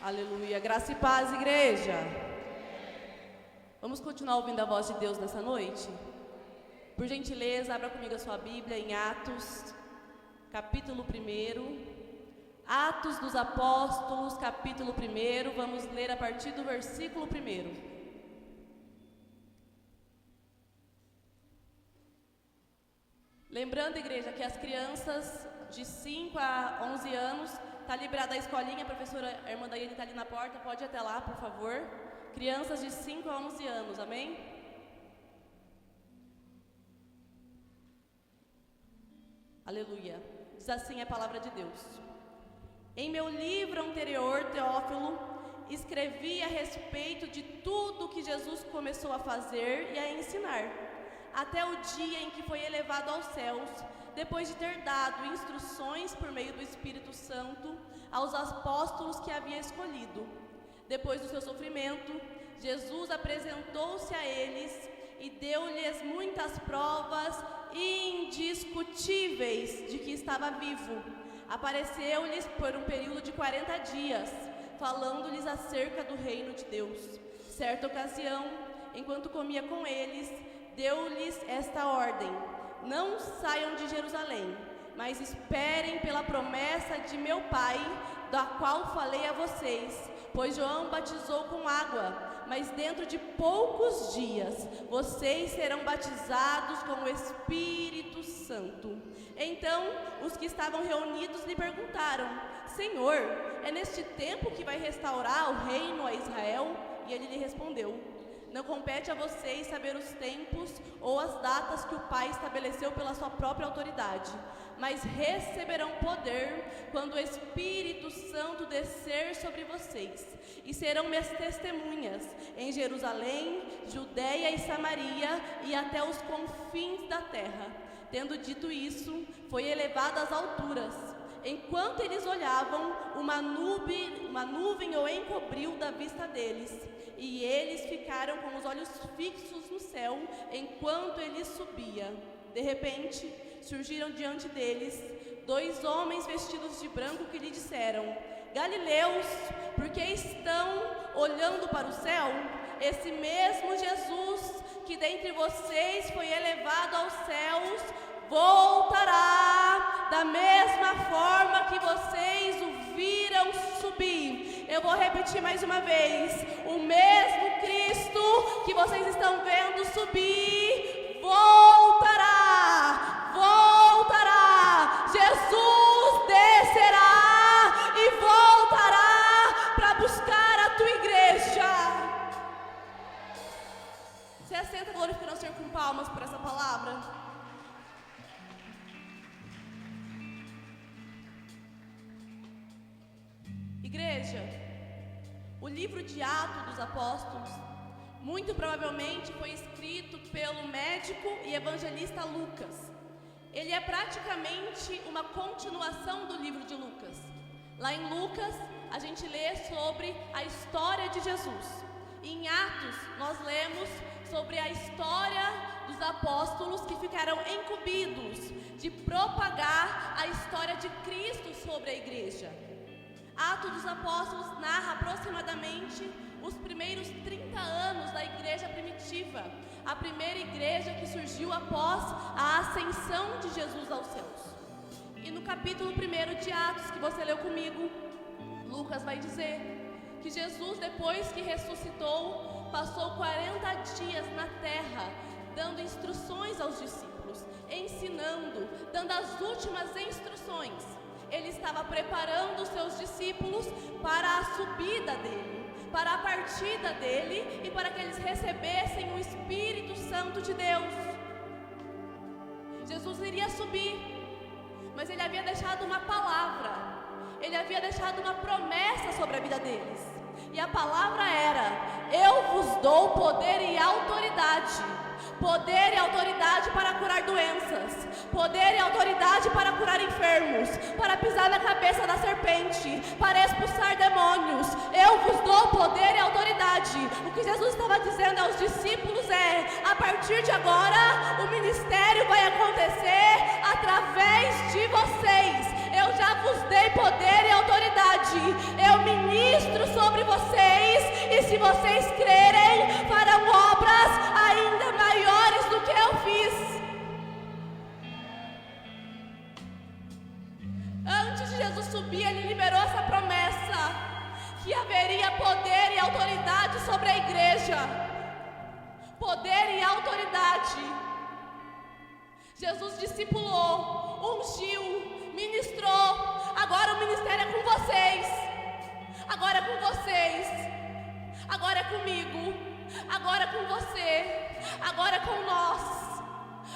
Aleluia. Graça e paz, igreja. Vamos continuar ouvindo a voz de Deus nessa noite? Por gentileza, abra comigo a sua Bíblia em Atos, capítulo 1. Atos dos Apóstolos, capítulo 1. Vamos ler a partir do versículo 1. Lembrando, igreja, que as crianças de 5 a 11 anos, está liberada a escolinha, a professora irmã Daiane está ali na porta, pode ir até lá, por favor. Crianças de 5 a 11 anos, amém? Aleluia. Diz assim a palavra de Deus. Em meu livro anterior, Teófilo, escrevi a respeito de tudo que Jesus começou a fazer e a ensinar, até o dia em que foi elevado aos céus, depois de ter dado instruções por meio do Espírito Santo aos apóstolos que havia escolhido. Depois do seu sofrimento, Jesus apresentou-se a eles e deu-lhes muitas provas indiscutíveis de que estava vivo. Apareceu-lhes por um período de 40 dias, falando-lhes acerca do reino de Deus. Certa ocasião, enquanto comia com eles, deu-lhes esta ordem: não saiam de Jerusalém, mas esperem pela promessa de meu Pai, da qual falei a vocês. Pois João batizou com água, mas dentro de poucos dias vocês serão batizados com o Espírito Santo. Então os que estavam reunidos lhe perguntaram: Senhor, é neste tempo que vai restaurar o reino a Israel? E ele lhe respondeu: não compete a vocês saber os tempos ou as datas que o Pai estabeleceu pela sua própria autoridade, mas receberão poder quando o Espírito Santo descer sobre vocês, e serão minhas testemunhas em Jerusalém, Judeia e Samaria e até os confins da terra. Tendo dito isso, foi elevado às alturas. Enquanto eles olhavam, uma nuvem o encobriu da vista deles, e eles ficaram com os olhos fixos no céu enquanto ele subia. De repente, surgiram diante deles 2 homens vestidos de branco que lhe disseram: Galileus, por que estão olhando para o céu? Esse mesmo Jesus que dentre vocês foi elevado aos céus voltará da mesma forma que vocês o viram subir. Eu vou repetir mais uma vez: o mesmo Cristo que vocês estão vendo subir voltará, voltará. Jesus descerá e voltará para buscar a tua igreja. Se assenta, glorificando ao Senhor com palmas por essa palavra. Igreja, o livro de Atos dos Apóstolos muito provavelmente foi escrito pelo médico e evangelista Lucas. Ele é praticamente uma continuação do livro de Lucas. Lá em Lucas, a gente lê sobre a história de Jesus. E em Atos, nós lemos sobre a história dos apóstolos que ficaram incumbidos de propagar a história de Cristo sobre a igreja. Atos dos Apóstolos narra aproximadamente os primeiros 30 anos da igreja primitiva, a primeira igreja que surgiu após a ascensão de Jesus aos céus. E no capítulo 1 de Atos, que você leu comigo, Lucas vai dizer que Jesus, depois que ressuscitou, passou 40 dias na terra, dando instruções aos discípulos, ensinando, dando as últimas instruções. Ele estava preparando os seus discípulos para a subida dele, para a partida dele e para que eles recebessem o Espírito Santo de Deus. Jesus iria subir, mas ele havia deixado uma palavra, ele havia deixado uma promessa sobre a vida deles. E a palavra era: eu vos dou poder e autoridade. Poder e autoridade para curar doenças, poder e autoridade para curar enfermos, para pisar na cabeça da serpente, para expulsar demônios. Eu vos dou poder e autoridade. O que Jesus estava dizendo aos discípulos é: a partir de agora, o ministério vai acontecer através de vocês. Eu já vos dei poder e autoridade. Eu ministro sobre sobre vocês, e se vocês crerem, farão obras ainda maiores do que eu fiz. Antes de Jesus subir, ele liberou essa promessa, que haveria poder e autoridade sobre a igreja. Poder e autoridade. Jesus discipulou, ungiu, ministrou. Agora o ministério é com vocês. Agora é com vocês. Agora é comigo. Agora é com você. Agora é com nós.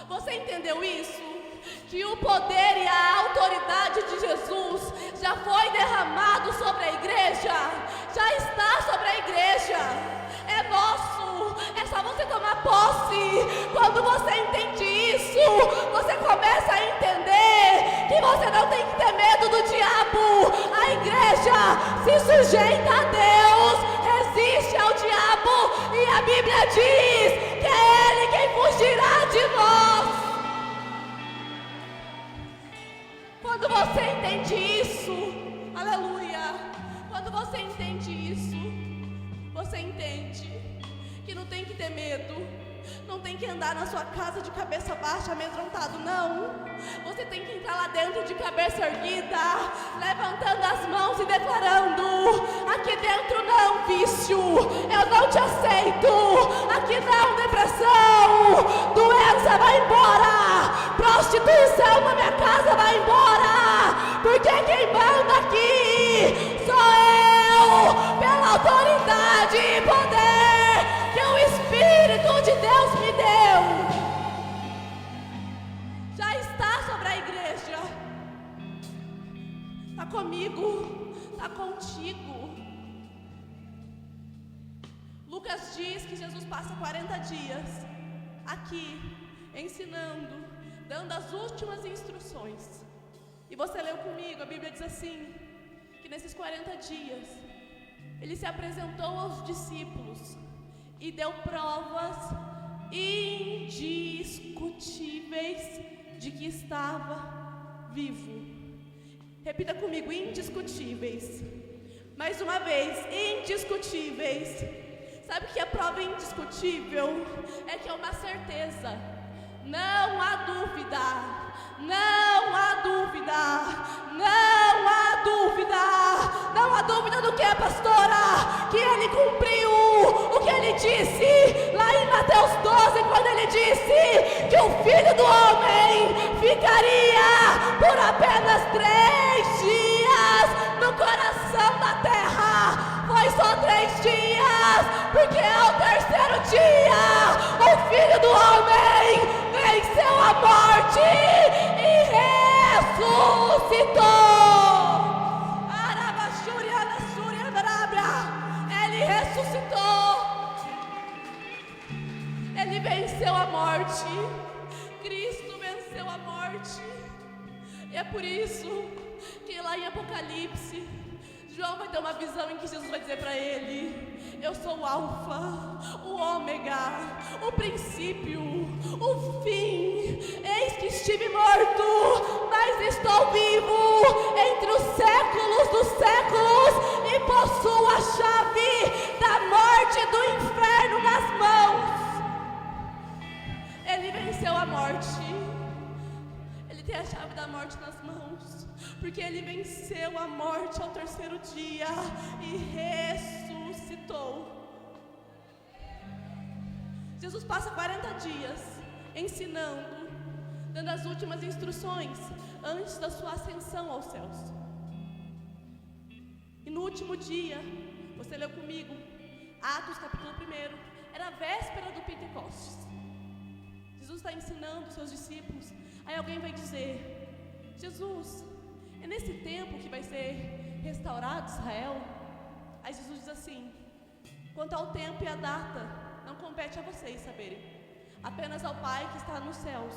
Você entendeu isso? Que o poder e a autoridade de Jesus já foi derramado sobre a igreja. Já está sobre a igreja. É nosso. É só você tomar posse. Quando você entende isso, você começa a entender que você não tem que ter medo do diabo. A igreja se sujeita a Deus, resiste ao diabo, e a Bíblia diz que é Ele quem fugirá de nós. Quando você entende isso, aleluia, quando você entende isso, você entende que não tem que ter medo, não tem que andar na sua casa de cabeça baixa, amedrontado, não. Você tem que entrar lá dentro de cabeça erguida, levantando as mãos e declarando: aqui dentro não, vício, eu não te aceito. Aqui não, depressão, doença, vai embora. Prostituição na minha casa, vai embora. Porque quem manda aqui sou eu, pela autoridade e poder que o Espírito de Deus me deu. Já está sobre a igreja. Está comigo, está contigo. Lucas diz que Jesus passa 40 dias aqui, ensinando, dando as últimas instruções. E você leu comigo, a Bíblia diz assim, que nesses 40 dias, ele se apresentou aos discípulos e deu provas indiscutíveis de que estava vivo. Repita comigo: indiscutíveis. Mais uma vez, indiscutíveis. Sabe o que é prova indiscutível? É que é uma certeza. Não há dúvida. Não há dúvida. Não há dúvida. Não há dúvida do que, pastora? Que ele cumpriu o que ele disse lá em Mateus 12, quando ele disse que o Filho do Homem ficaria por apenas 3 dias no coração da terra. Foi só 3 dias, porque ao terceiro dia o Filho do Homem venceu a morte e ressuscitou. Ele ressuscitou. Ele venceu a morte. Cristo venceu a morte. E é por isso que lá em Apocalipse, João vai ter uma visão em que Jesus vai dizer para ele: eu sou o Alfa, o Ômega, o princípio, o fim. Eis que estive morto, mas estou vivo entre os séculos dos séculos e possuo a chave da morte e do inferno nas mãos. Ele venceu a morte. Ele tem a chave da morte nas mãos, porque ele venceu a morte ao terceiro dia e ressuscitou. Jesus passa 40 dias ensinando, dando as últimas instruções antes da sua ascensão aos céus. E no último dia, você leu comigo, Atos capítulo 1, era a véspera do Pentecostes. Jesus está ensinando os seus discípulos. Aí alguém vai dizer: Jesus, é nesse tempo que vai ser restaurado Israel? Aí Jesus diz assim: quanto ao tempo e à data, não compete a vocês saberem, apenas ao Pai que está nos céus.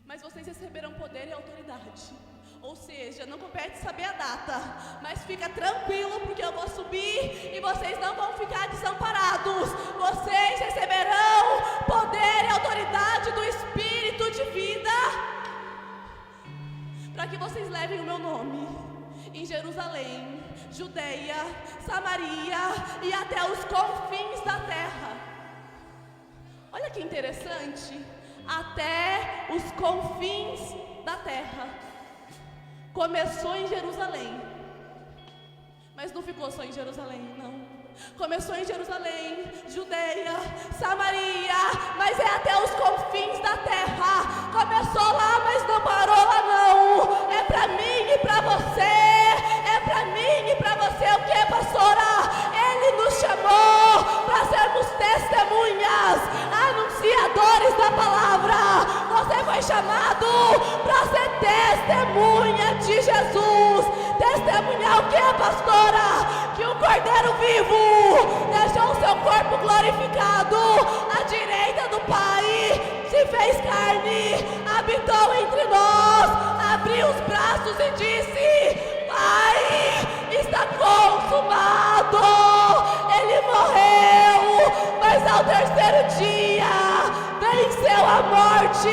Mas vocês receberão poder e autoridade. Ou seja, não compete saber a data, mas fica tranquilo, porque eu vou subir e vocês não vão ficar desamparados. Vocês receberão poder e autoridade do Espírito de vida, para que vocês levem o meu nome em Jerusalém, Judeia, Samaria e até os confins da terra. Olha que interessante, até os confins da terra. Começou em Jerusalém, mas não ficou só em Jerusalém, não. Começou em Jerusalém, Judeia, Samaria, mas é até os confins da terra. Começou lá, mas não parou lá não. É pra mim e pra você, é pra mim e pra você. O que, pastora? Ele nos chamou para sermos testemunhas, anunciadores da palavra. Você foi chamado para ser testemunha de Jesus. Testemunhar o que, pastora? Que o Cordeiro vivo deixou o seu corpo glorificado à direita do Pai, se fez carne, habitou entre nós, abriu os braços e disse: Pai, está consumado. Ele morreu, mas ao terceiro dia venceu a morte,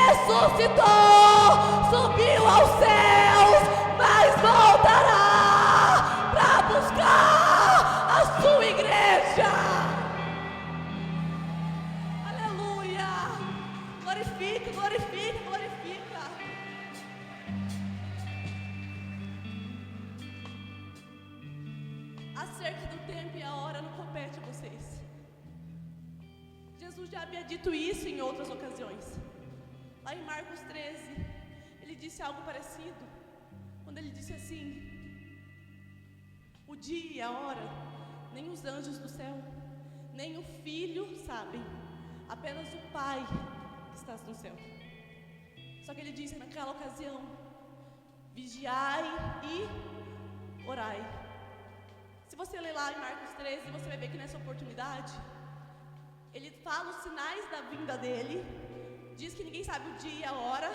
ressuscitou, subiu aos céus, mas voltará para buscar a sua igreja. Aleluia! Glorifica, glorifica, glorifica. Acerca do tempo e a hora não compete a vocês. Jesus já havia dito isso em outras ocasiões. Lá em Marcos 13, ele disse algo parecido, quando ele disse assim: o dia e a hora, nem os anjos do céu, nem o Filho sabem, apenas o Pai que está no céu. Só que ele disse naquela ocasião: vigiai e orai. Se você ler lá em Marcos 13, você vai ver que nessa oportunidade ele fala os sinais da vinda dele, diz que ninguém sabe o dia e a hora,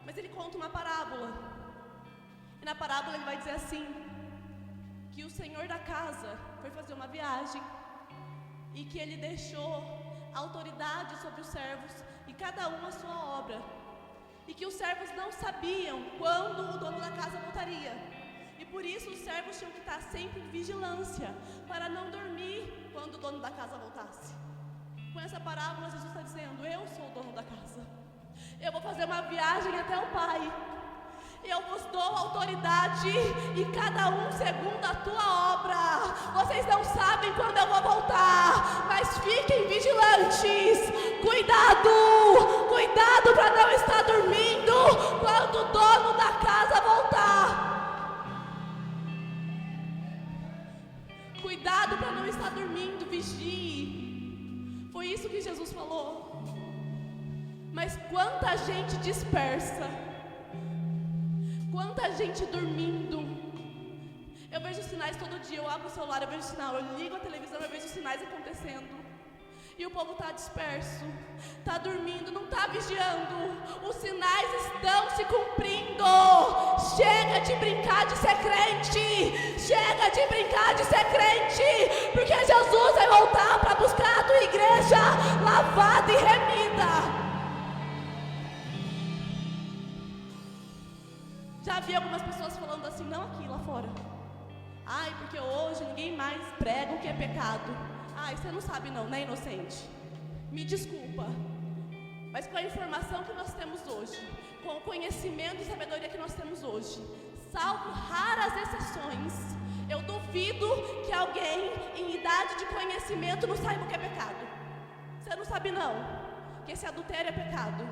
mas ele conta uma parábola. E na parábola ele vai dizer assim: que o senhor da casa foi fazer uma viagem e que ele deixou autoridade sobre os servos e cada um a sua obra, e que os servos não sabiam quando o dono da casa voltaria, e por isso os servos tinham que estar sempre em vigilância para não dormir quando o dono da casa voltasse. Com essa parábola Jesus está dizendo: eu sou o dono da casa, eu vou fazer uma viagem até o Pai, eu vos dou autoridade e cada um segundo a tua obra. Vocês não sabem quando eu vou voltar, mas fiquem vigilantes. Cuidado, cuidado para não estar dormindo quando o dono da casa voltar. Cuidado para não estar dormindo, vigie. Foi isso que Jesus falou. Mas quanta gente dispersa, quanta gente dormindo. Eu vejo sinais todo dia, eu abro o celular, eu vejo sinal, eu ligo a televisão, eu vejo sinais acontecendo. E o povo está disperso, está dormindo, não está vigiando. Os sinais estão se cumprindo. Chega de brincar de ser crente, chega de brincar de ser crente, porque Jesus vai voltar para buscar a tua igreja lavada e remida. Já vi algumas pessoas falando assim, não aqui, lá fora: ai, porque hoje ninguém mais prega o que é pecado. Ai, você não sabe não, né, inocente? Me desculpa, mas com a informação que nós temos hoje, com o conhecimento e sabedoria que nós temos hoje, salvo raras exceções, eu duvido que alguém em idade de conhecimento não saiba o que é pecado. Você não sabe não, que esse adultério é pecado,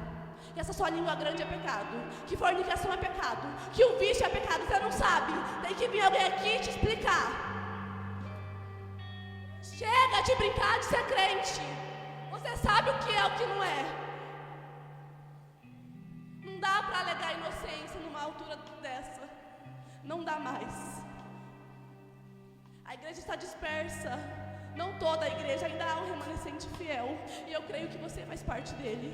que essa sua língua grande é pecado, que fornicação é pecado, que o vício é pecado. Você não sabe, tem que vir alguém aqui te explicar. Chega de brincar de ser crente. Você sabe o que é, o que não é. Não dá para alegar inocência numa altura dessa. Não dá mais. A igreja está dispersa. Não toda a igreja, ainda há um remanescente fiel, e eu creio que você faz parte dele.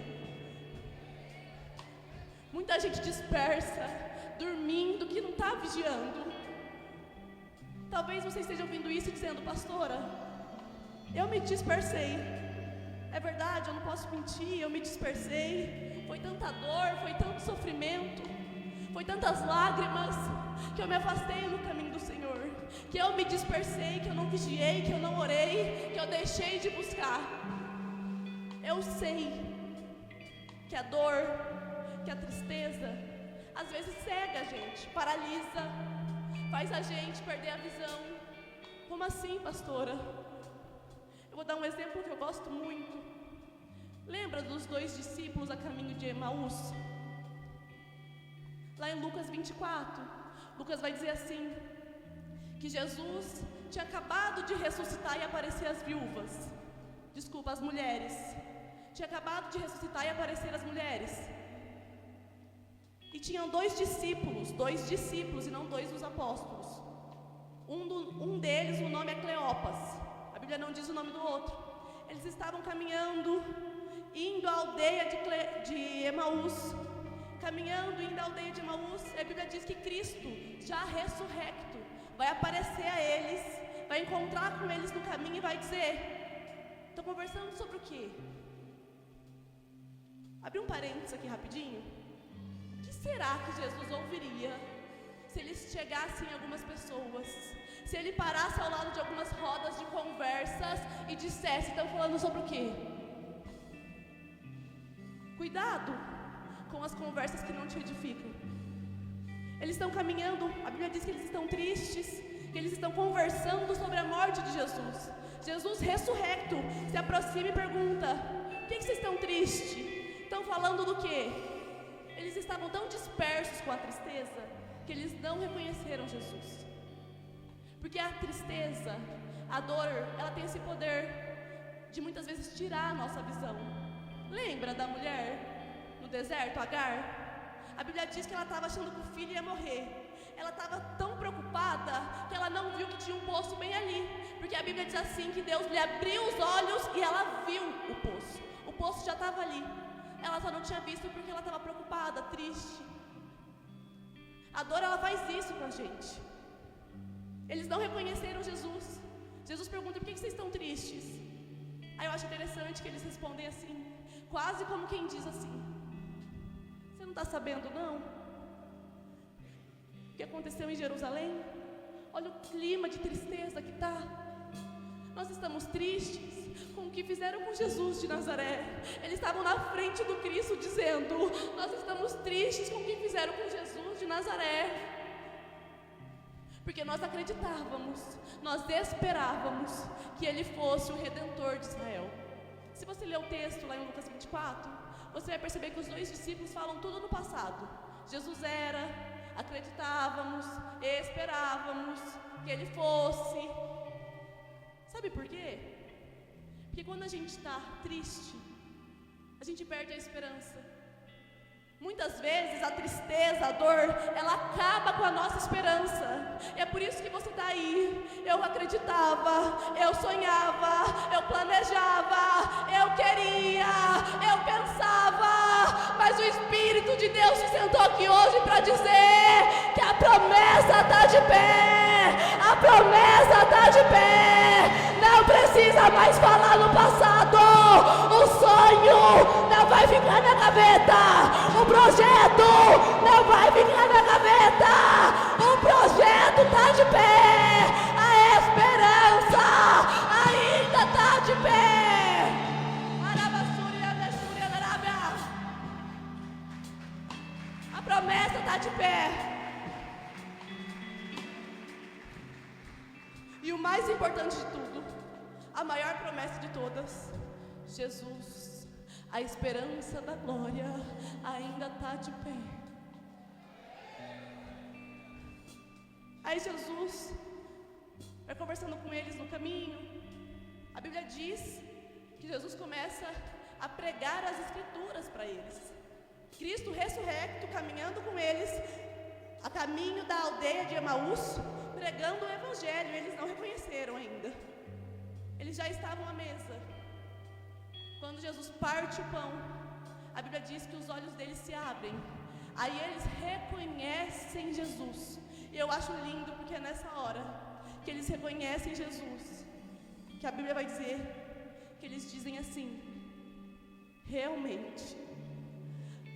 Muita gente dispersa, dormindo, que não está vigiando. Talvez você esteja ouvindo isso e dizendo: pastora, eu me dispersei. É verdade, eu não posso mentir, eu me dispersei. Foi tanta dor, foi tanto sofrimento, Foi tantas lágrimas que eu me afastei no caminho do Senhor, que eu me dispersei, que eu não vigiei, que eu não orei, que eu deixei de buscar. Eu sei que a dor, que a tristeza, às vezes cega a gente, paralisa, faz a gente perder a visão. Como assim, pastora? Eu vou dar um exemplo que eu gosto muito. Lembra dos 2 discípulos a caminho de Emaús? Lá em Lucas 24, Lucas vai dizer assim, que Jesus tinha acabado de ressuscitar e aparecer às viúvas. Desculpa, às mulheres. Tinha acabado de ressuscitar e aparecer às mulheres. E tinham 2 discípulos e não 2 dos apóstolos. Um deles, o nome é Cleopas. A Bíblia não diz o nome do outro. Eles estavam caminhando, indo à aldeia de Emaús. Caminhando, indo à aldeia de Emaús. A Bíblia diz que Cristo, já ressurrecto, vai aparecer a eles, vai encontrar com eles no caminho e vai dizer: estão conversando sobre o quê? Abri um parênteses aqui rapidinho. O que será que Jesus ouviria se ele chegasse em algumas pessoas, se ele parasse ao lado de algumas rodas de conversas e dissesse: estão falando sobre o quê? Cuidado com as conversas que não te edificam. Eles estão caminhando, a Bíblia diz que eles estão tristes, que eles estão conversando sobre a morte de Jesus. Jesus ressurrecto se aproxima e pergunta: por que vocês estão tristes? Estão falando do quê? Eles estavam tão dispersos com a tristeza que eles não reconheceram Jesus. Porque a tristeza, a dor, ela tem esse poder de muitas vezes tirar a nossa visão. Lembra da mulher no deserto, Agar? A Bíblia diz que ela estava achando que o filho ia morrer. Ela estava tão preocupada que ela não viu que tinha um poço bem ali. Porque a Bíblia diz assim, que Deus lhe abriu os olhos e ela viu o poço. O poço já estava ali. Ela só não tinha visto porque ela estava preocupada, triste. A dor, ela faz isso com a gente. Eles não reconheceram Jesus. Jesus pergunta: por que vocês estão tristes? Aí eu acho interessante que eles respondem assim, quase como quem diz assim: você não está sabendo não? O que aconteceu em Jerusalém? Olha o clima de tristeza que está. Nós estamos tristes com o que fizeram com Jesus de Nazaré. Eles estavam na frente do Cristo dizendo: nós estamos tristes com o que fizeram com Jesus de Nazaré. Porque nós acreditávamos, nós esperávamos que Ele fosse o Redentor de Israel. Se você ler o texto lá em Lucas 24, você vai perceber que os 2 discípulos falam tudo no passado. Jesus era, acreditávamos, esperávamos que Ele fosse. Sabe por quê? Porque quando a gente está triste, a gente perde a esperança. Muitas vezes a tristeza, a dor, ela acaba com a nossa esperança. E é por isso que você está aí. Eu acreditava, eu sonhava, eu planejava, eu queria, eu pensava. Mas o Espírito de Deus se sentou aqui hoje para dizer que a promessa está de pé. A promessa está de pé. Não precisa mais falar no passado. O sonho não vai ficar na gaveta. O projeto não vai ficar na gaveta. O projeto está de pé. A esperança ainda está de pé. A promessa está de pé. E o mais importante de tudo, a maior promessa de todas, Jesus, a esperança da glória, ainda está de pé. Aí Jesus vai conversando com eles no caminho. A Bíblia diz que Jesus começa a pregar as Escrituras para eles. Cristo ressurrecto, caminhando com eles, a caminho da aldeia de Emaús, pregando o Evangelho. Eles não reconheceram ainda. Eles já estavam à mesa. Quando Jesus parte o pão, a Bíblia diz que os olhos deles se abrem. Aí eles reconhecem Jesus. E eu acho lindo porque é nessa hora que eles reconhecem Jesus, que a Bíblia vai dizer que eles dizem assim: realmente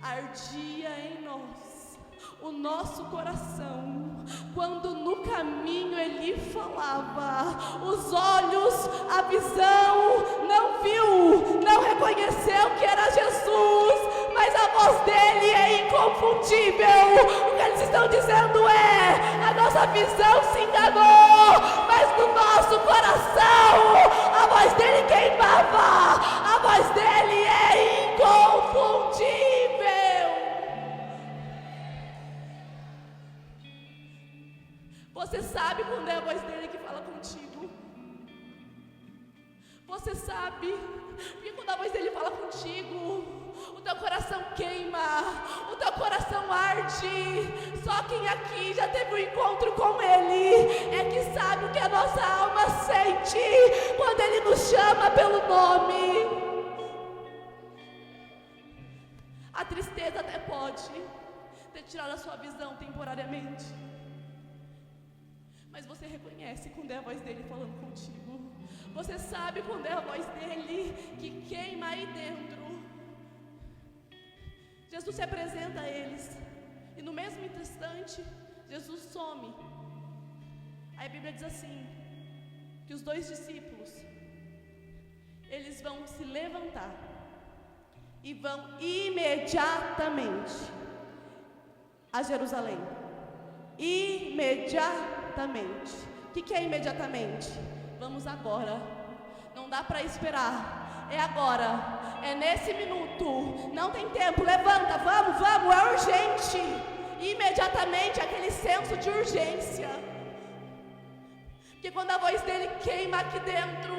ardia em nós o nosso coração, quando no caminho Ele falava, os olhos, a visão, não viu, não reconheceu que era Jesus, mas a voz dele é inconfundível. O que eles estão dizendo é: a nossa visão se enganou, mas no nosso coração a voz dele queimava, a voz dele é inconfundível. Você sabe quando é a voz dele que fala contigo. Você sabe, porque quando a voz dele fala contigo, o teu coração queima, o teu coração arde. Só quem aqui já teve um encontro com ele é que sabe o que a nossa alma sente quando ele nos chama pelo nome. A tristeza até pode ter tirado a sua visão temporariamente, mas você reconhece quando é a voz dele falando contigo. Você sabe quando é a voz dele que queima aí dentro. Jesus se apresenta a eles, e no mesmo instante, Jesus some. Aí a Bíblia diz assim, que os 2 discípulos, eles vão se levantar e vão imediatamente a Jerusalém. Imediatamente. O que é imediatamente? Vamos agora. Não dá para esperar. É agora. É nesse minuto. Não tem tempo. Levanta, vamos, é urgente. Imediatamente, aquele senso de urgência. Porque quando a voz dele queima aqui dentro,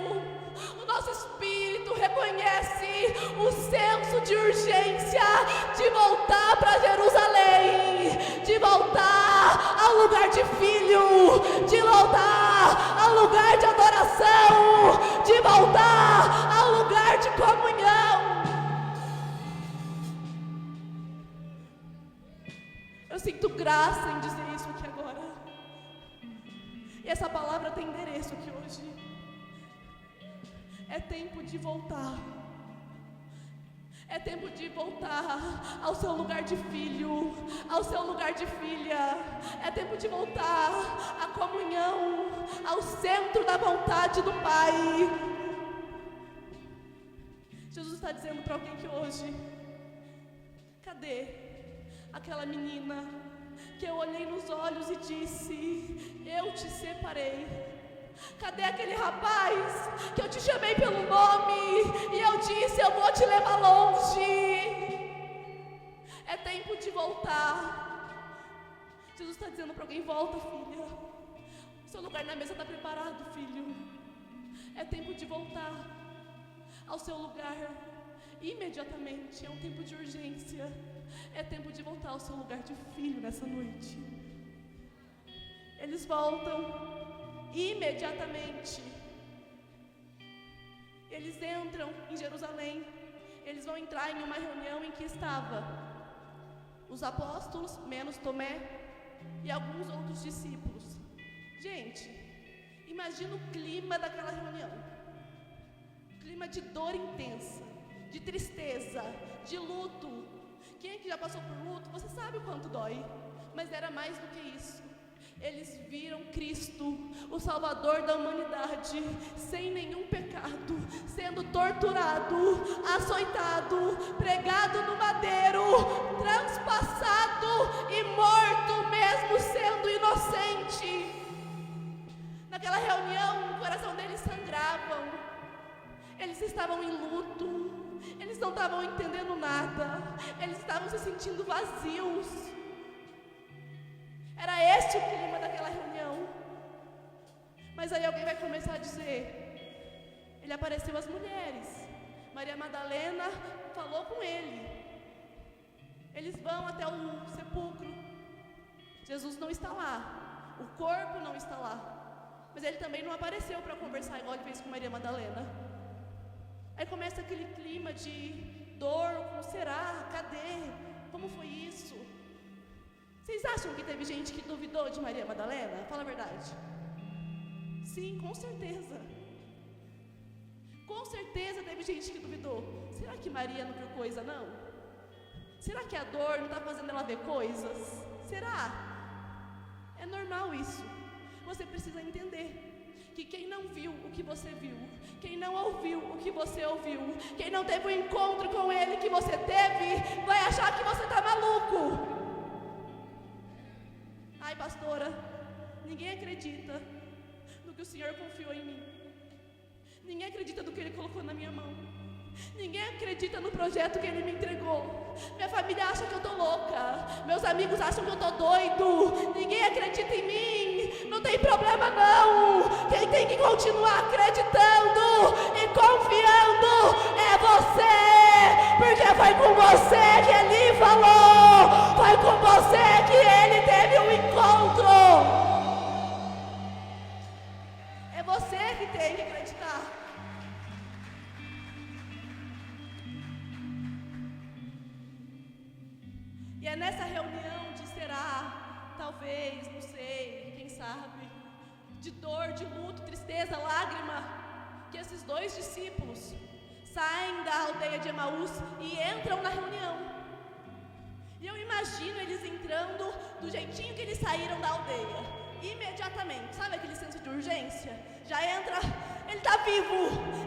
o nosso espírito reconhece o senso de urgência de voltar para Jerusalém, de voltar ao lugar de filho, de voltar ao lugar de adoração, de voltar ao lugar de comunhão. Eu sinto graça em dizer isso aqui agora. E essa palavra tem endereço aqui hoje. É tempo de voltar. É tempo de voltar ao seu lugar de filho, ao seu lugar de filha. É tempo de voltar à comunhão, ao centro da vontade do Pai. Jesus está dizendo para alguém que hoje: cadê aquela menina que eu olhei nos olhos e disse: eu te separei? Cadê aquele rapaz que eu te chamei pelo nome e eu disse: eu vou te levar longe? É tempo de voltar. Jesus está dizendo para alguém: volta, filha. O seu lugar na mesa está preparado, filho. É tempo de voltar ao seu lugar imediatamente. É um tempo de urgência. É tempo de voltar ao seu lugar de filho nessa noite. Eles voltam imediatamente. Eles entram em Jerusalém. Eles vão entrar em uma reunião em que estava os apóstolos, menos Tomé, e alguns outros discípulos. Gente, imagina o clima daquela reunião. Clima de dor intensa, de tristeza, de luto. Quem é que já passou por luto, você sabe o quanto dói. Mas era mais do que isso. Eles viram Cristo, o Salvador da humanidade, sem nenhum pecado, sendo torturado, açoitado, pregado no madeiro, transpassado e morto mesmo sendo inocente. Naquela reunião, o coração deles sangrava. Eles estavam em luto, eles não estavam entendendo nada, eles estavam se sentindo vazios. Era este o clima daquela reunião. Mas aí alguém vai começar a dizer: ele apareceu às mulheres. Maria Madalena falou com ele. Eles vão até o sepulcro. Jesus não está lá. O corpo não está lá. Mas ele também não apareceu para conversar igual ele fez com Maria Madalena. Aí começa aquele clima de dor. Como será? Cadê? Como foi isso? Vocês acham que teve gente que duvidou de Maria Madalena? Fala a verdade. Sim, com certeza. Com certeza teve gente que duvidou. Será que Maria não viu coisa, não? Será que a dor não está fazendo ela ver coisas? Será? É normal isso. Você precisa entender que quem não viu o que você viu, quem não ouviu o que você ouviu, quem não teve um encontro com Ele que você teve, vai achar que você está maluco. Ai, pastora, ninguém acredita no que o Senhor confiou em mim. Ninguém acredita no que Ele colocou na minha mão. Ninguém acredita no projeto que Ele me entregou. Minha família acha que eu estou louca. Meus amigos acham que eu estou doido. Ninguém acredita em mim. Não tem problema não. Quem tem que continuar acreditando e confiando é você. Porque foi com você que Ele falou. Foi com você que Ele teve um encontro. É você que tem que acreditar. E é nessa reunião de será, talvez, não sei, quem sabe, de dor, de luto, tristeza, lágrima, que esses 2 discípulos saem da aldeia de Emaús e entram na reunião. E eu imagino eles entrando do jeitinho que eles saíram da aldeia, imediatamente, sabe aquele senso de urgência? Já entra, Ele está vivo,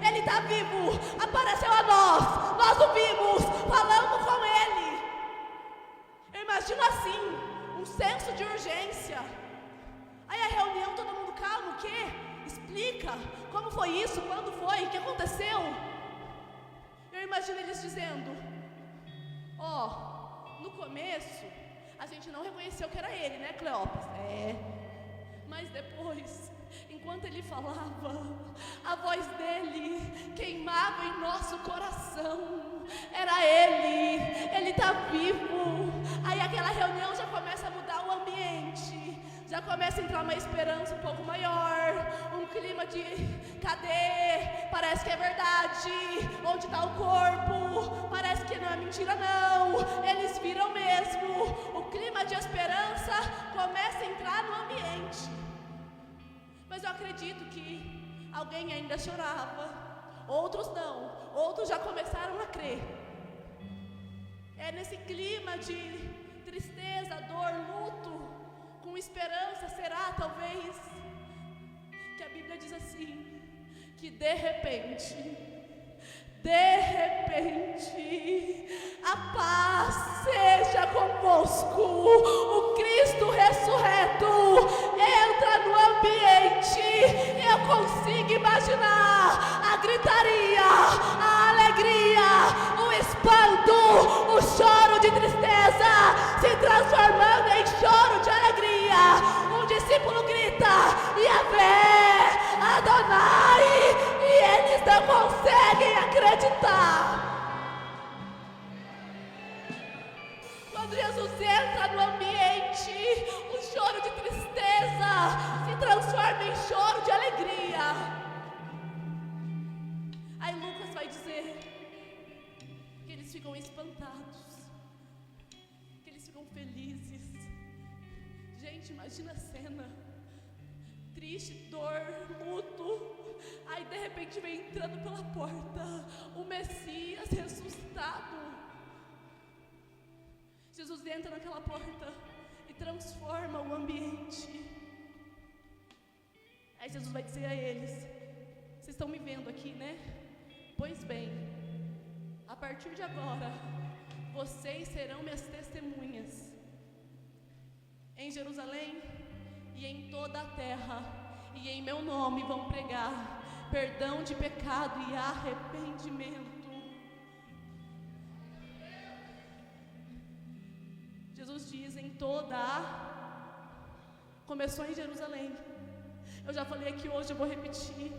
Ele está vivo, apareceu a nós o vimos, falamos com Ele. Eu imagino assim, um senso de urgência. Aí a reunião, todo mundo calmo, o quê? Explica, como foi isso, quando foi, o que aconteceu? Eu imagino eles dizendo, no começo, a gente não reconheceu que era ele, né, Cleópatra? Mas depois, enquanto ele falava, a voz dele queimava em nosso coração. Era ele está vivo. Aí aquela reunião já começa a mudar o ambiente, já começa a entrar uma esperança um pouco maior, um clima de cadê? Parece que é verdade. Onde está o corpo? Parece que não é mentira não. Eles viram mesmo. O clima de esperança começa a entrar no ambiente. Mas eu acredito que alguém ainda chorava, outros não, outros já começaram a crer. É nesse clima de tristeza, dor, luto, com esperança, será talvez, que a Bíblia diz assim, que de repente, a paz seja convosco. O Cristo ressurreto entra no ambiente. Eu consigo imaginar a gritaria, a alegria, o espanto, o choro de tristeza se transformando em choro de alegria. Um discípulo grita, Yahvé, Adonai, e eles não conseguem acreditar. Quando Jesus entra no ambiente, o choro de tristeza se transforma em choro de alegria. Aí Lucas vai dizer que eles ficam espantados, que eles ficam felizes. Gente, imagina a cena. Triste, dor, luto. Aí de repente vem entrando pela porta o Messias ressuscitado. Jesus entra naquela porta e transforma o ambiente. Aí Jesus vai dizer a eles, vocês estão me vendo aqui, né? Pois bem, a partir de agora, vocês serão minhas testemunhas em Jerusalém e em toda a terra, e em meu nome vão pregar perdão de pecado e arrependimento. Jesus diz em toda a... Começou em Jerusalém. Eu já falei aqui hoje, eu vou repetir.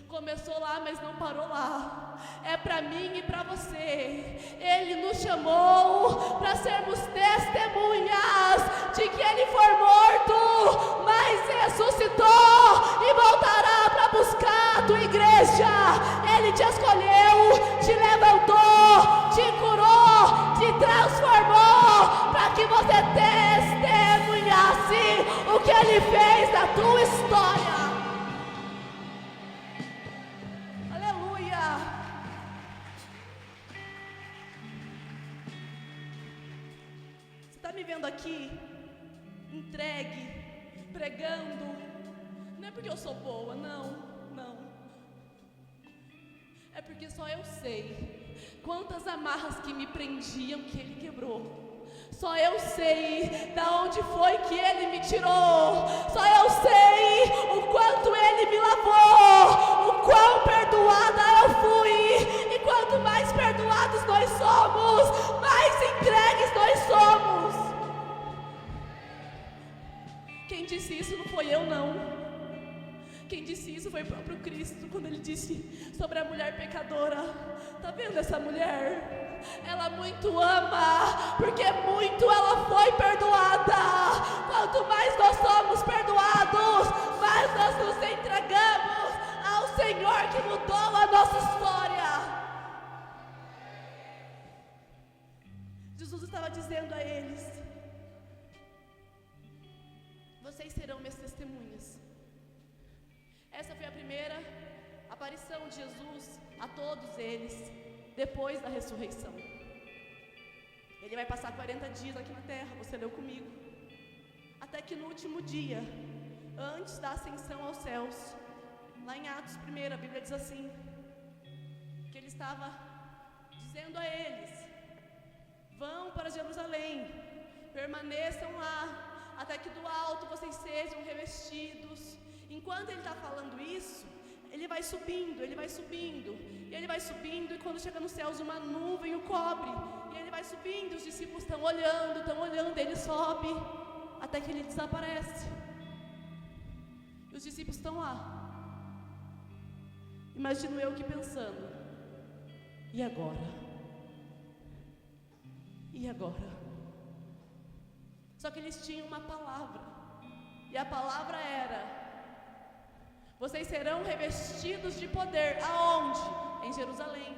Começou lá, mas não parou lá. É para mim e para você. Ele nos chamou para sermos testemunhas de que Ele foi morto, mas ressuscitou e voltará para buscar a tua igreja. Ele te escolheu, te levantou, te curou, te transformou para que você testemunhasse o que Ele fez na tua história. Aqui, entregue, pregando. Não é porque eu sou boa, não. É porque só eu sei quantas amarras que me prendiam que Ele quebrou. Só eu sei da onde foi que Ele me tirou. Só eu sei o quanto Ele me lavou, o quão perdoada eu fui. E quanto mais perdoados nós somos, mais entregues nós somos. Quem disse isso não foi eu, não. Quem disse isso foi o próprio Cristo, quando Ele disse sobre a mulher pecadora. Tá vendo essa mulher? Ela muito ama, porque muito ela foi perdoada. Quanto mais nós somos perdoados, mais nós nos entregamos ao Senhor que mudou a nossa história. Jesus estava dizendo a eles: vocês serão minhas testemunhas. Essa foi a primeira aparição de Jesus a todos eles, depois da ressurreição. Ele vai passar 40 dias aqui na terra, você leu comigo. Até que no último dia, antes da ascensão aos céus, lá em Atos 1, a Bíblia diz assim, que Ele estava dizendo a eles: vão para Jerusalém, permaneçam lá, até que do alto vocês sejam revestidos. Enquanto Ele está falando isso, Ele vai subindo, e Ele vai subindo, e quando chega nos céus uma nuvem o cobre, e Ele vai subindo, os discípulos estão olhando, Ele sobe, até que Ele desaparece, e os discípulos estão lá. Imagino eu que pensando: e agora? Só que eles tinham uma palavra, e a palavra era: vocês serão revestidos de poder. Aonde? Em Jerusalém.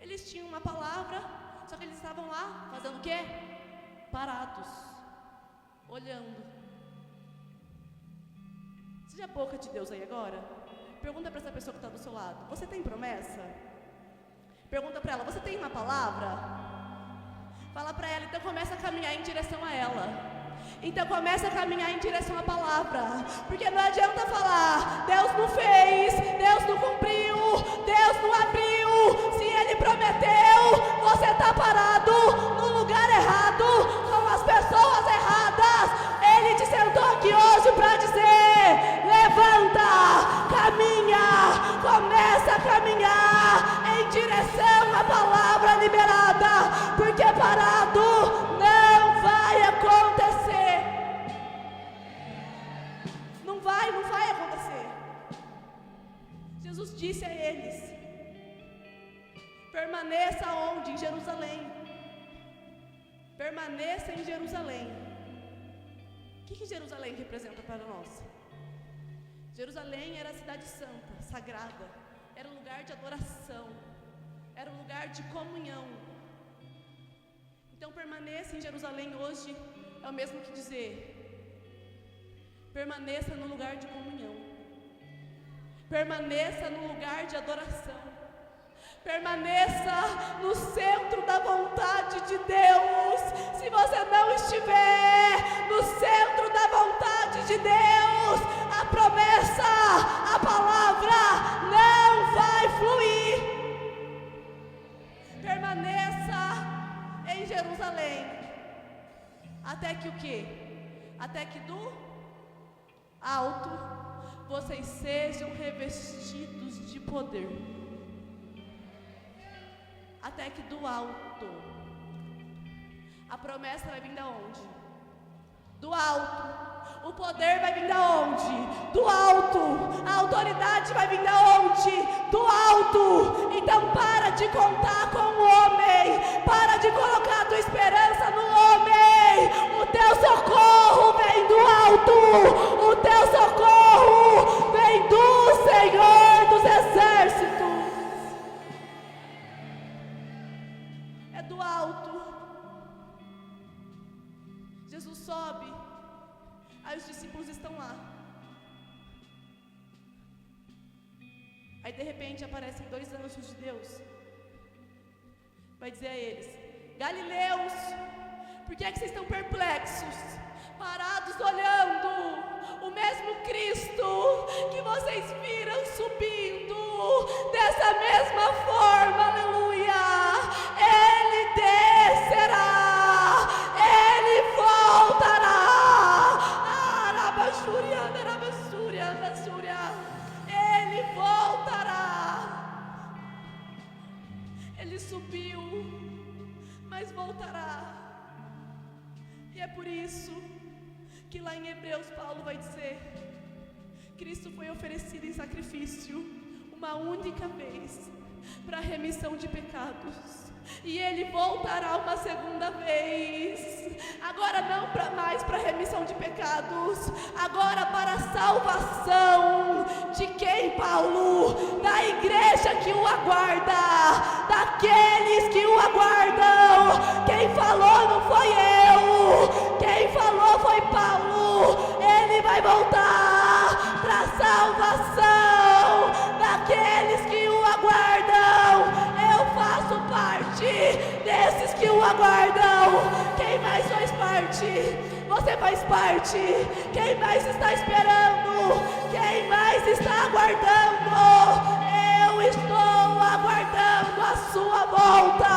Eles tinham uma palavra, só que eles estavam lá fazendo o quê? Parados, olhando. Seja a boca de Deus aí agora. Pergunta para essa pessoa que está do seu lado: você tem promessa? Pergunta para ela: você tem uma palavra? Fala para ela, então começa a caminhar em direção a ela. Então começa a caminhar em direção à palavra. Porque não adianta falar: Deus não fez, Deus não cumpriu, Deus não abriu. Se Ele prometeu, você está parado no lugar errado, com as pessoas erradas. Ele te sentou aqui hoje para dizer: levanta, caminha, começa a caminhar em direção à palavra liberada. Porque parado não vai acontecer. Não vai acontecer. Jesus disse a eles: permaneça onde? Em Jerusalém. Permaneça em Jerusalém. O que Jerusalém representa para nós? Jerusalém era a cidade santa, sagrada. Era um lugar de adoração. Era um lugar de comunhão. Então permaneça em Jerusalém hoje é o mesmo que dizer: permaneça no lugar de comunhão. Permaneça no lugar de adoração. Permaneça no centro da vontade de Deus. Se você não estiver no centro da vontade de Deus, a promessa, a palavra não vai fluir. Permaneça em Jerusalém, até que o quê? Até que do alto vocês sejam revestidos de poder. Até que do alto. A promessa vai vir da onde? Do alto. O poder vai vir da onde? Do alto. A autoridade vai vir da onde? Do alto. Então para de contar com o homem. Para de colocar a tua esperança no homem. O teu socorro vem do alto. O teu socorro vem do Senhor dos Exércitos. É do alto. Jesus sobe. Aí os discípulos estão lá. Aí de repente aparecem 2 anjos de Deus. Vai dizer a eles: Galileus, por que é que vocês estão perplexos? parados olhando o mesmo Cristo que vocês viram subindo, dessa mesma forma, aleluia, Ele descerá, Ele voltará. Ele voltará. Ele subiu, mas voltará. E é por isso que lá em Hebreus Paulo vai dizer: Cristo foi oferecido em sacrifício uma única vez para remissão de pecados, e Ele voltará uma segunda vez, agora não mais para remissão de pecados, agora para a salvação de quem, Paulo? Da igreja que o aguarda, daqueles que o aguardam. Quem falou não foi eu, quem falou foi Paulo. Ele vai voltar para a salvação daqueles que o aguardam. Eu faço parte desses que o aguardam. Quem mais faz parte? Você faz parte. Quem mais está esperando? Quem mais está aguardando? Eu estou aguardando a sua volta.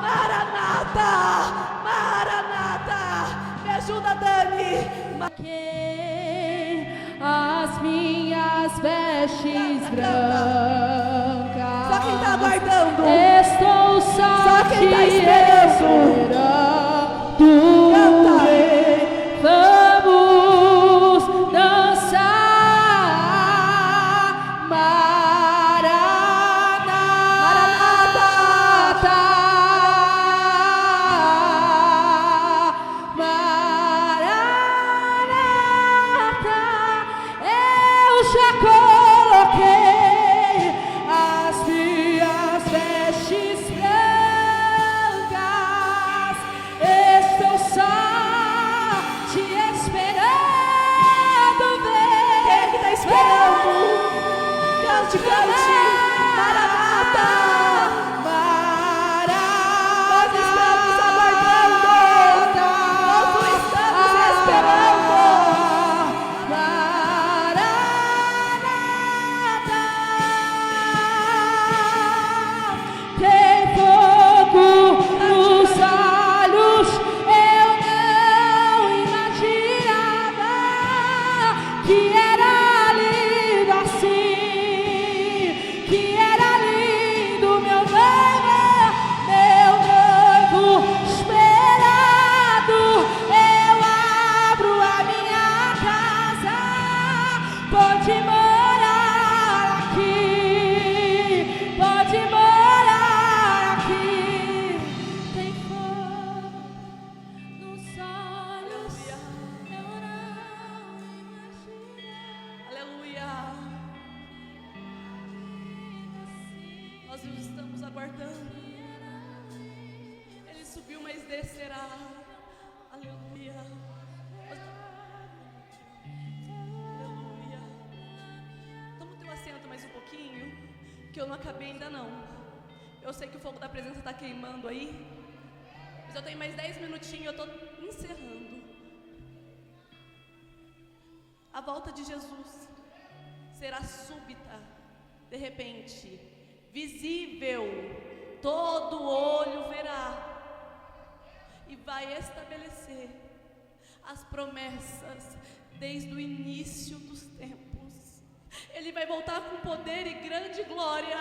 Maranata, Maranata. Me ajuda, Dani. As minhas vestes brancas. Só quem está aguardando. Estou Só quem está esperando. Canta. Vamos dançar. Maranata. Maranata. Eu já coloquei as minhas vestes brancas. Estou só te esperando ver. Quem é que está esperando? Cante, cante. Maranata. Nós estamos aguardando. Nós o estamos esperando. Tem fogo nos olhos, eu não imaginava que era lindo assim, que era lindo meu noivo esperado. Eu abro a minha casa, pode morar aqui, pode morar aqui. Tem fogo nos olhos, eu não imaginava. Aleluia. Nós os estamos aguardando. Ele subiu, mas descerá. Aleluia. Aleluia. Toma o teu assento mais um pouquinho, que eu não acabei ainda não. Eu sei que o fogo da presença está queimando aí, mas eu tenho mais 10 minutinhos e eu estou encerrando. A volta de Jesus será súbita, de repente, visível, todo olho verá, e vai estabelecer as promessas desde o início dos tempos. Ele vai voltar com poder e grande glória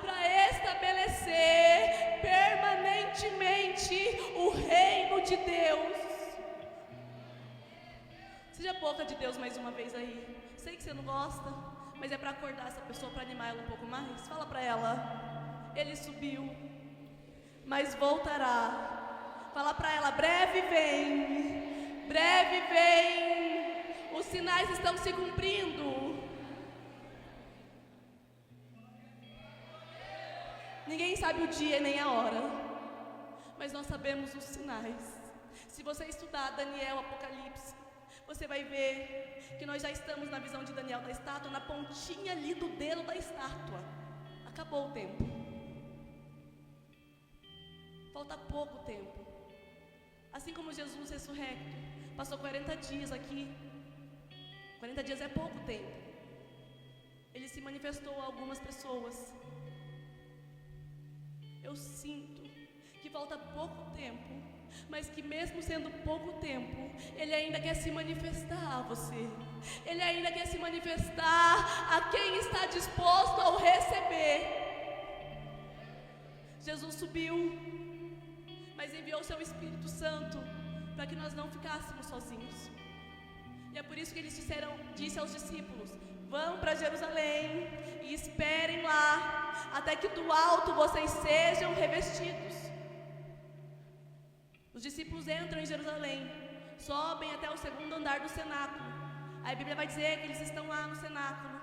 para estabelecer permanentemente o reino de Deus. Seja boca de Deus mais uma vez aí. Sei que você não gosta, mas é para acordar essa pessoa, para animar ela um pouco mais. Fala para ela: Ele subiu, mas voltará. Fala para ela: breve vem, breve vem. Os sinais estão se cumprindo. Ninguém sabe o dia nem a hora, mas nós sabemos os sinais. Se você estudar Daniel, Apocalipse, você vai ver que nós já estamos na visão de Daniel da estátua, na pontinha ali do dedo da estátua. Acabou o tempo. Falta pouco tempo. Assim como Jesus ressurrecto passou 40 dias aqui. 40 dias é pouco tempo. Ele se manifestou a algumas pessoas. Eu sinto que falta pouco tempo, mas que mesmo sendo pouco tempo, Ele ainda quer se manifestar a você. Ele ainda quer se manifestar a quem está disposto a o receber. Jesus subiu, mas enviou seu Espírito Santo para que nós não ficássemos sozinhos. E é por isso que eles disse aos discípulos: vão para Jerusalém e esperem lá, até que do alto vocês sejam revestidos. Os discípulos entram em Jerusalém, sobem até o segundo andar do cenáculo. Aí a Bíblia vai dizer que eles estão lá no cenáculo.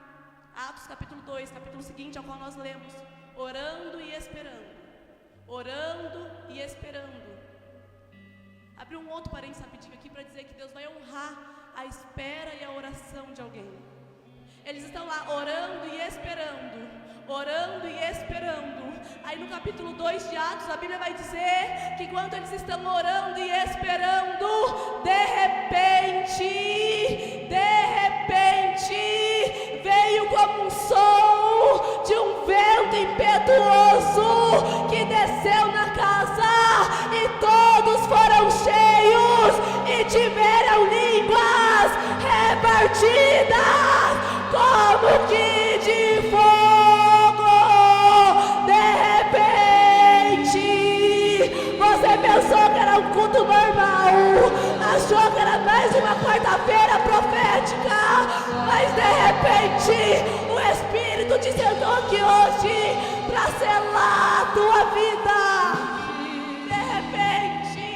Atos capítulo 2, capítulo seguinte ao qual nós lemos, orando e esperando. Orando e esperando. Abri um outro parênteses rapidinho aqui para dizer que Deus vai honrar a espera e a oração de alguém. Eles estão lá orando e esperando, orando e esperando. Aí no capítulo 2 de Atos, a Bíblia vai dizer que enquanto eles estão orando e esperando, de repente, veio como um som de um vento impetuoso que desceu na casa e todos foram cheios e tiveram línguas repartidas como que de fogo. De repente, você pensou que era um culto normal, achou que era mais uma quarta-feira profética, mas de repente o Espírito te sentou aqui hoje para selar a tua vida. De repente,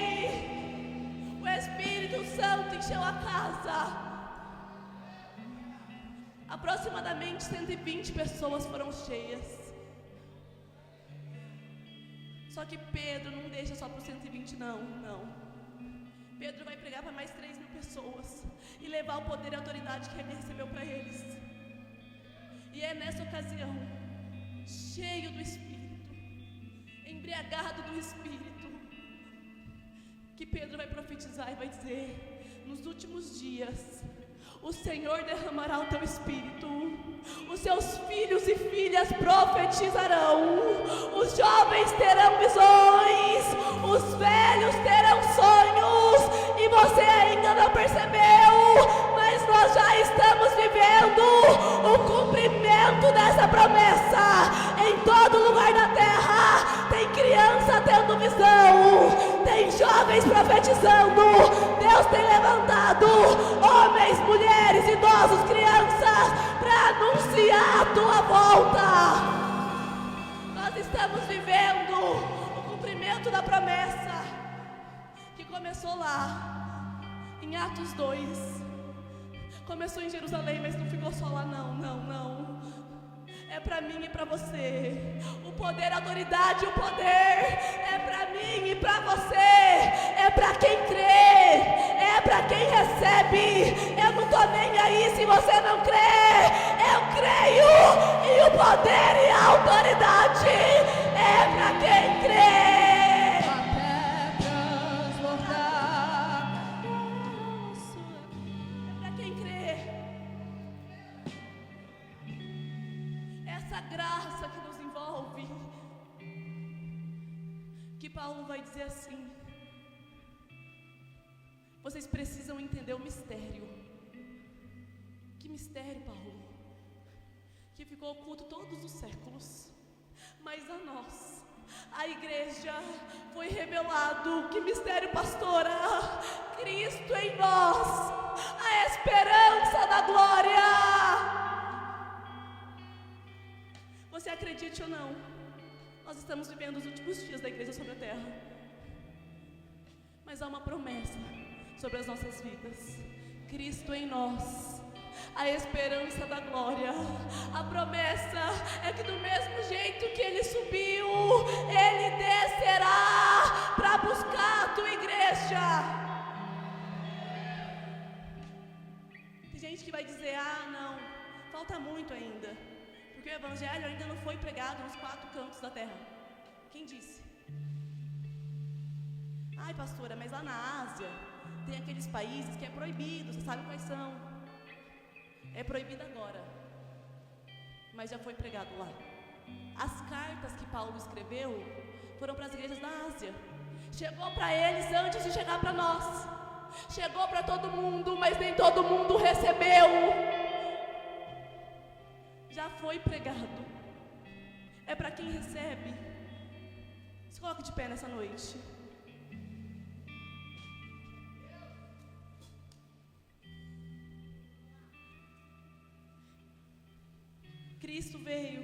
o Espírito Santo encheu a casa. Aproximadamente 120 pessoas foram cheias. Só que Pedro não deixa só para os 120, não. Pedro vai pregar para mais 3.000 pessoas e levar o poder e a autoridade que ele recebeu para eles. E é nessa ocasião, cheio do Espírito, embriagado do Espírito, que Pedro vai profetizar e vai dizer: nos últimos dias, o Senhor derramará o teu Espírito, os seus filhos e filhas profetizarão, os jovens terão visões, os velhos terão sonhos, e você ainda não percebeu, mas nós já estamos vivendo o cumprimento dessa promessa. Em todo lugar da terra tem criança tendo visão, tem jovens profetizando. Deus tem levantado homens, mulheres, idosos, crianças para anunciar a tua volta. Nós estamos vivendo o cumprimento da promessa que começou lá em Atos 2. Começou em Jerusalém, mas não ficou só lá, não. É para mim e para você. O poder, a autoridade, o poder é para mim e para você. É para quem crê, é para quem recebe. Eu não tô nem aí se você não crê. Eu creio, e o poder e a autoridade é para quem crê. Graça que nos envolve, que Paulo vai dizer assim: vocês precisam entender o mistério. Que mistério, Paulo? Que ficou oculto todos os séculos, mas a nós, a igreja, foi revelado. Que mistério, pastora? Cristo em nós, a esperança da glória. Você acredite ou não, nós estamos vivendo os últimos dias da igreja sobre a terra. Mas há uma promessa sobre as nossas vidas. Cristo em nós, a esperança da glória. A promessa é que do mesmo jeito que Ele subiu, Ele descerá para buscar a tua igreja. Tem gente que vai dizer: não, falta muito ainda, porque o Evangelho ainda não foi pregado nos 4 cantos da terra. Quem disse? Ai, pastora, mas lá na Ásia, Tem aqueles países que é proibido, você sabe quais são. É proibido agora, mas já foi pregado lá. As cartas que Paulo escreveu foram para as igrejas da Ásia. Chegou para eles antes de chegar para nós. Chegou para todo mundo, mas nem todo mundo recebeu. Já foi pregado. É para quem recebe. Se coloque de pé nessa noite. Cristo veio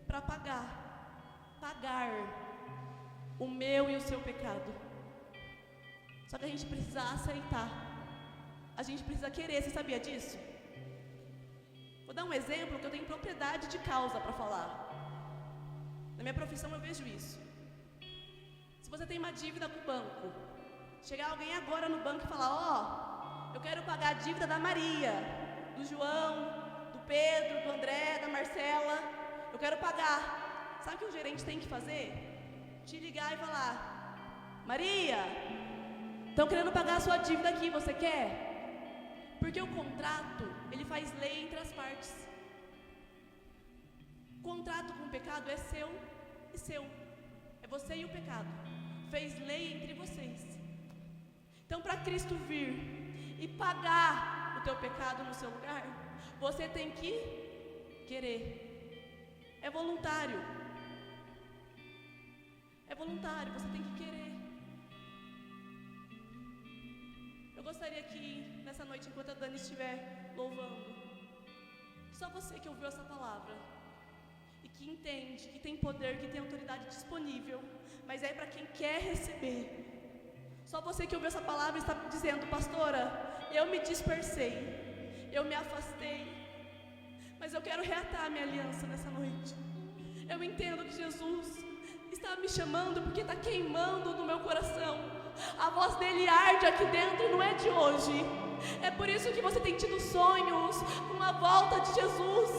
para pagar o meu e o seu pecado. Só que a gente precisa aceitar. A gente precisa querer. Você sabia disso? Vou dar um exemplo que eu tenho propriedade de causa para falar. Na minha profissão eu vejo isso. Se você tem uma dívida com o banco, chegar alguém agora no banco e falar: ó, eu quero pagar a dívida da Maria, do João, do Pedro, do André, da Marcela, eu quero pagar. Sabe o que o gerente tem que fazer? Te ligar e falar: Maria, estão querendo pagar a sua dívida aqui, você quer? Porque o contrato, ele faz lei entre as partes. O contrato com o pecado é seu e seu. É você e o pecado. Fez lei entre vocês. Então, para Cristo vir e pagar o teu pecado no seu lugar, você tem que querer. É voluntário. É voluntário, você tem que querer. Eu gostaria que nessa noite, enquanto a Dani estiver louvando, só você que ouviu essa palavra e que entende, que tem poder, que tem autoridade disponível, mas é para quem quer receber. Só você que ouviu essa palavra está dizendo: pastora, eu me dispersei, eu me afastei, mas eu quero reatar minha aliança nessa noite. Eu entendo que Jesus está me chamando porque está queimando no meu coração. A voz dele arde aqui dentro e não é de hoje. É por isso que você tem tido sonhos com a volta de Jesus.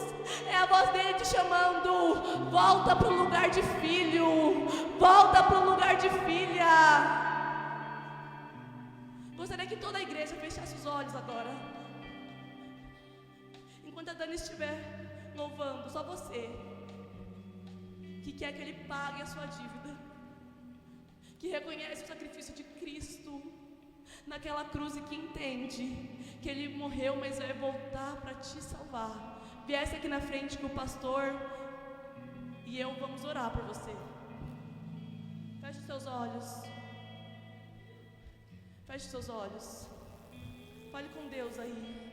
É a voz dele te chamando: volta para o lugar de filho, volta para o lugar de filha. Gostaria que toda a igreja fechasse os olhos agora. Enquanto a Dani estiver louvando, só você que quer que ele pague a sua dívida, que reconhece o sacrifício de Cristo naquela cruz e que entende que ele morreu, mas vai voltar para te salvar, viesse aqui na frente que o pastor e eu vamos orar por você. Feche os seus olhos. Feche os seus olhos. Fale com Deus aí.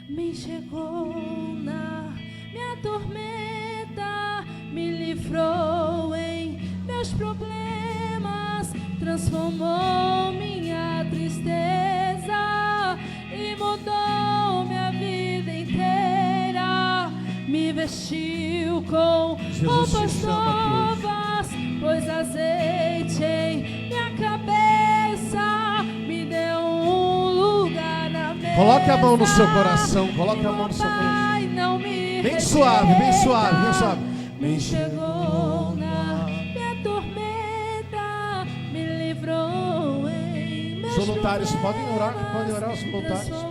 Me chegou na minha tormenta, me livrou em meus problemas, transformou minha tristeza e mudou minha vida inteira. Me vestiu com roupas novas, pôs azeite em minha cabeça, me deu um lugar na mesa. Coloque a mão no seu coração, coloque a mão no seu coração. Bem suave, bem suave, bem suave. Me chegou na minha tormenta, me livrou em meus Os voluntários problemas, podem orar os voluntários.